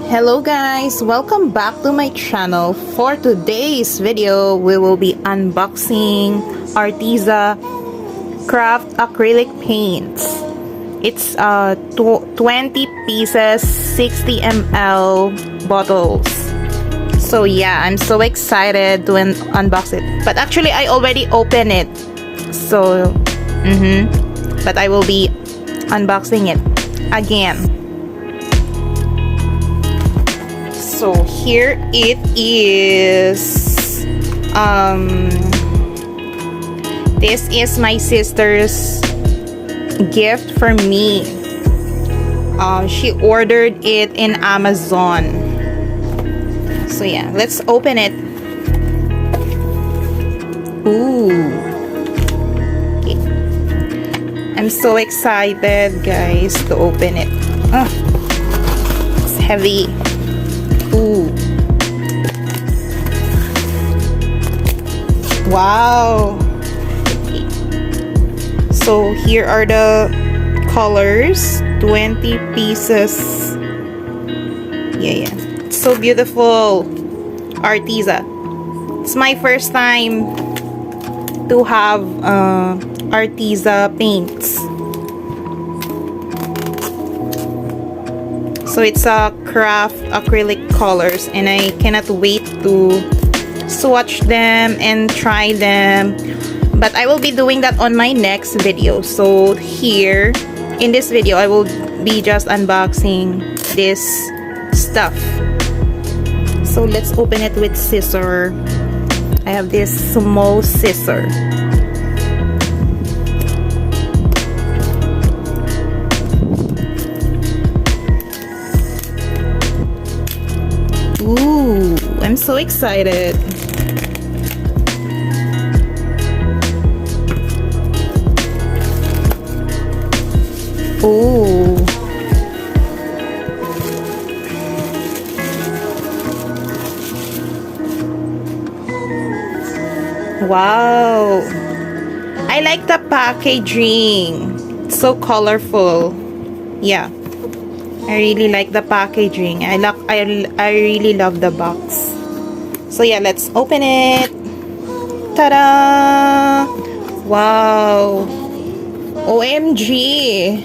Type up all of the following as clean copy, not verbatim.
Hello guys, welcome back to my channel. For today's video, we will be unboxing Arteza craft acrylic paints. It's 20 pieces, 60 ml bottles. So yeah, I'm so excited to unbox it. But actually, I already opened it. So, but I will be unboxing it again. So here it is. This is my sister's gift for me. She ordered it in Amazon. So yeah, let's open it. Ooh. Okay. I'm so excited, guys, to open it. It's heavy. Ooh. Wow. Okay. So here are the colors. 20 pieces. Yeah. It's so beautiful. Arteza. It's my first time to have Arteza paints. So it's a craft acrylic colors and I cannot wait to swatch them and try them. But I will be doing that on my next video. So here in this video I will be just unboxing this stuff. So let's open it with scissor. I have this small scissor. Ooh, I'm so excited. Ooh. Wow. I like the packaging. It's so colorful. Yeah. I really like the packaging. I really love the box. So yeah, let's open it. Ta-da! Wow. OMG.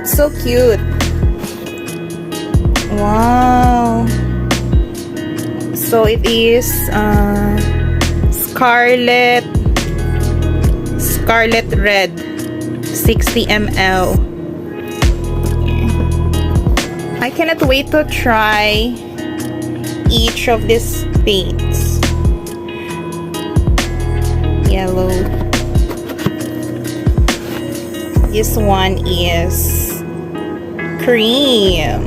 So cute. Wow. So it is scarlet red, 60 ml. I cannot wait to try each of these paints. Yellow. This one is cream.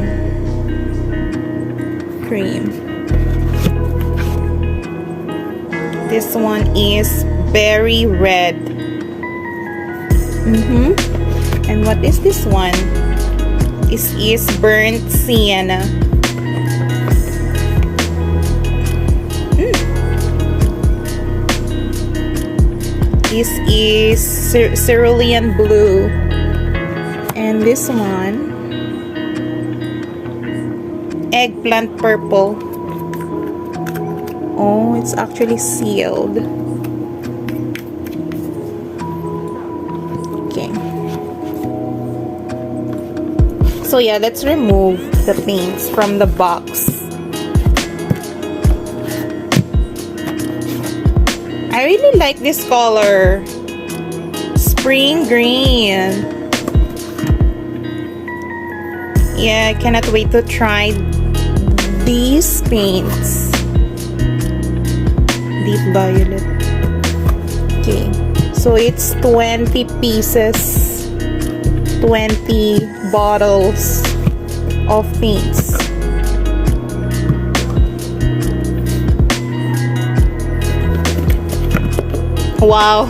This one is berry red. And what is this one? This is burnt sienna. This is cerulean blue. And this one, eggplant purple. Oh, it's actually sealed. Okay. So yeah, let's remove the paints from the box. I really like this color. Spring green. Yeah, I cannot wait to try these paints. Deep violet. Okay. So it's 20 pieces. 20 bottles of paints. Wow,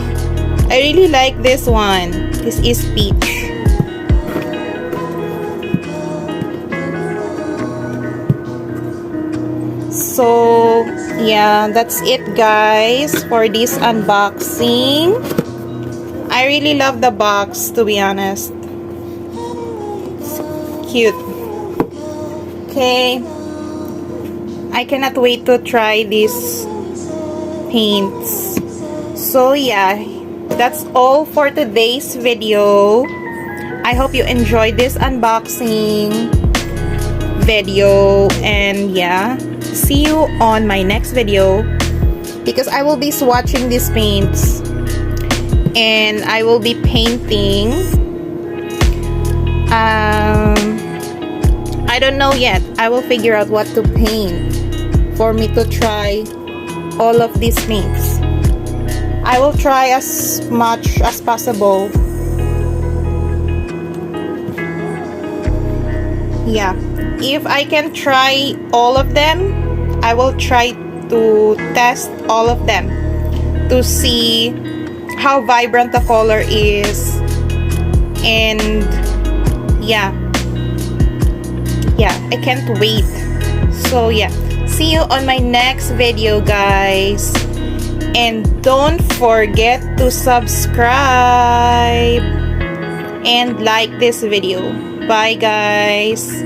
I really like this one. This is peach. So yeah, that's it guys for this unboxing. I really love the box, to be honest. Cute. Okay. I cannot wait to try these paints. So yeah, that's all for today's video. I hope you enjoyed this unboxing video, and yeah, see you on my next video, because I will be swatching these paints and I will be painting. I don't know yet. I will figure out what to paint for me to try all of these paints. I will try as much as possible. Yeah, if I can try all of them, I will try to test all of them to see how vibrant the color is. And yeah, I can't wait. So yeah, see you on my next video, guys, and don't forget to subscribe and like this video. Bye, guys.